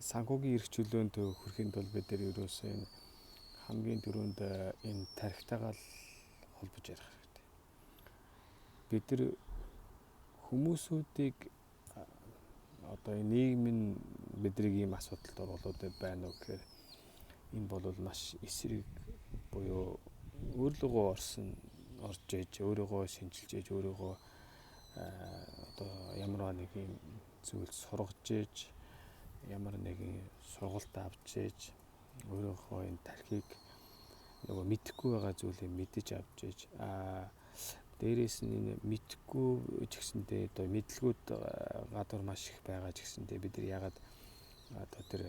Санхүүгийн эрх чөлөөнд хүрэхэд бол бид нар ерөөсөө энэ хамгийн түрүүнд энэ тархитайгаа л холбож ярих хэрэгтэй. Бид нар хүмүүсүүдийг одоо энэ нийгмийн биднийг ийм асуудалд оруулаад байна уу гэхээр энэ бол маш эсрэг буюу өөрлөгөө орж ээж өөрийгөө шинжилж ээж өөрийгөө одоо ямар нэг юм зүйл сургаж ээж ямар нэгэн сургалт авч ээж өөрийнхөө энэ тархийг нөгөө мэдхгүй байгаа зүйлийг мэдэж авч ээж дээрээс нь энэ мэдхгүй ч гэсэндээ одоо мэдлгүүд гадуур маш их байгаа ч гэсэндээ бид нар ягаад одоо тэр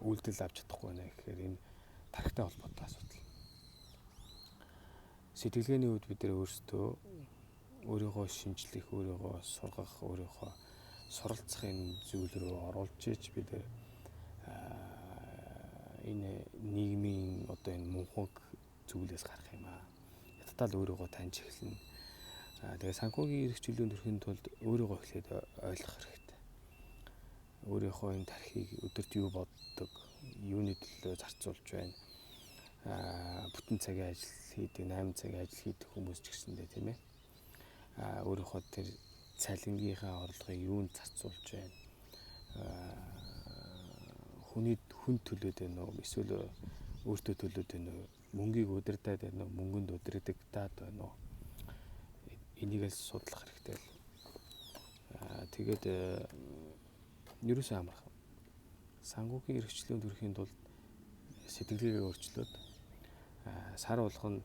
үйлдэл авч чадахгүй байна гэхээр энэ тархитай холбоотой асуудал. Сэтгэлгээний үед бид нар өөрийгөө шинжлэх, өөрийгөө сургах, өөрийнхөө суралцахын зүйл рүү оруулж иж бид энэ нийгмийн одоо энэ мунхаг зүйлээс гарах юм аа. Ятдаа л өөрийгөө таньж эхэлнэ. Тэгээ санхүүгийн эрх чөлөөнд хүрэхэд тулд өөрийгөө эхлээд ойлгох хэрэгтэй. Өөрийнхөө энэ тархийг өдөрт юу боддог, юуны төлөө зарцуулж байна. Бүтэн цагийн ажил хийдэг, 8 цагийн ажил хийдэг хүмүүс ч гэсэндээ тийм ээ. Өөрийнхөө тэр цалингийнхаа орлогыг юунд зарцуулж байна. Хүн төлөөд байна уу? Эсвэл өөртөө төлөөд байна уу? Мөнгийг удирдах байна уу? Мөнгөнд удирдагдаад байна уу? Энийг л судлах хэрэгтэй л. Тэгээд ерөөсөө амархан. Санхүүгийн эрх чөлөөнд хүрэхэд тулд сэтгэлгээгээ өөрчлөөд сар болгоно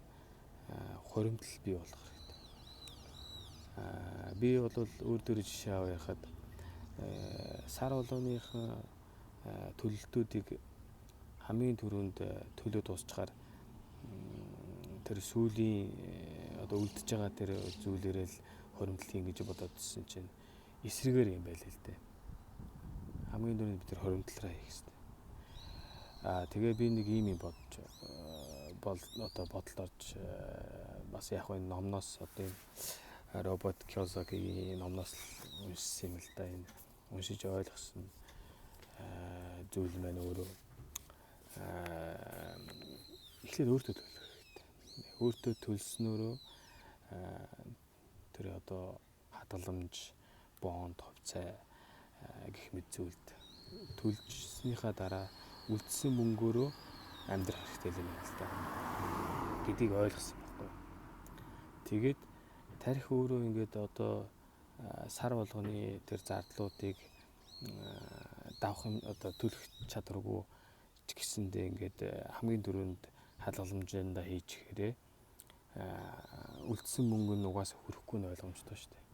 хуримтлал бий болох хэрэгтэй. Би бол өөр дөр жишээ аваа яхад сар болгоныхаа төлөлтүүдийг хамгийн түрүүнд төлөө дуусчаар тэр сүүлийн одоо үлдэж байгаа тэр зүйлээрээ л хуримтлал хийн гэж бодоодсэн чинь эсрэгээр юм байл л дээ. Хамгийн түрүүнд бид тэр хуримтлалаа хийх хэрэгтэй. Тэгээ би нэг ийм юм бодож одоо бодолд орж бас яг энэ номноос одоо энэ Роберт Кийосакигийн номноос уншсан юм л да. Энэ уншиж ойлгосон зүйл маань өөрөө эхлээд өөртөө төлөх хэрэгтэй. Өөртөө төлснөөрөө тэр одоо хадгаламж, бонд, хувьцаа гэх мэт зүйлд төлжснийхаа дараа үлдсэн мөнгөөрөө амьдрах хэрэгтэй юм байна л да. Гэдгийг ойлгосон байхгүй. Тэгээд тарих өөрөө ингээд одоо сар болгоны тэр зардлуудыг давах юм одоо төлөх чадваргүй ч гэсэндээ ингээд хамгийн түрүүнд хадгаламжиндаа хийж хэрэг үлдсэн мөнгө нь угаасаа хүрэхгүй нь ойлгомжтой шүү дээ.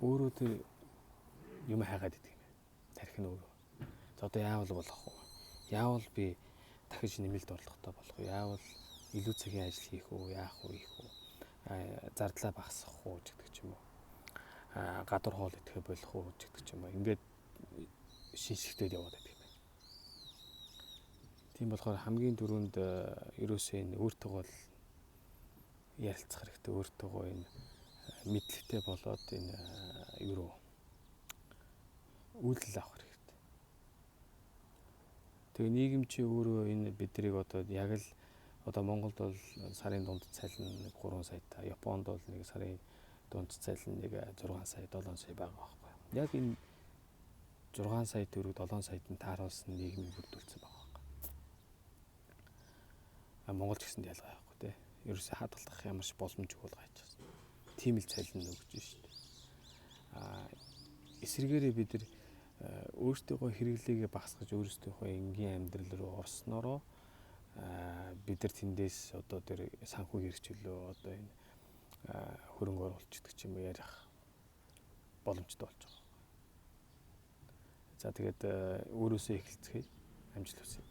Өөрөө тэр юм хайгаад идэг юм. Тарих нь өөрөө. Одоо яавал болох вэ? Яавал би дахиж нэмэлт орлоготой болох вэ? Яавал илүү цагийн ажил хийх үү? Яах вэ? Зардлаа багасгах уу гэдэг ч юм уу. Гадуур хоол идэхэ болох уу гэдэг ч юм уу. Ингээд шинжлэхдээ яваад байдаг юм байна. Тийм болохоор хамгийн түрүүнд ерөөсөө энэ өөртөөгөө ярилцах хэрэгтэй. Өөртөөгөө энэ мэдлэгтэй болоод энэ үйлдэл авах хэрэгтэй. Тэгээ нийгэм чи өөрөө энэ биднийг одоо яг л одоо Монголд бол сарын дунд цалин 3 сая, Японд бол нэг сарын дунд цалин 6 сая, 7 сая байгаа байхгүй. Яг энэ 6 сая төгрөг 7 саяд нь тааруулсан нийгмийг бүрдүүлсэн байгаа байхгүй. Монголд ч гэсэнд ялгаа байхгүй тий. Ерөөсөө хадгалах ямар ч боломжгүй бол гайж байна. Тийм л цалин өгч шүү дээ. Эсвэргээрээ бид нар өөртөөгөө хэрэглээгээ багасгаж өөрсдийнхөө энгийн амьдрал руу орсноороо бид нар тэндээс одоо тэр санхүүгийн эрх чөлөө одоо энэ хөрөнгө оруулалт гэдэг ч юм уу ярих боломжтой болж байгаа. За тэгээд өөрөөсөө эхэлцгээе. Амжилт хүсье.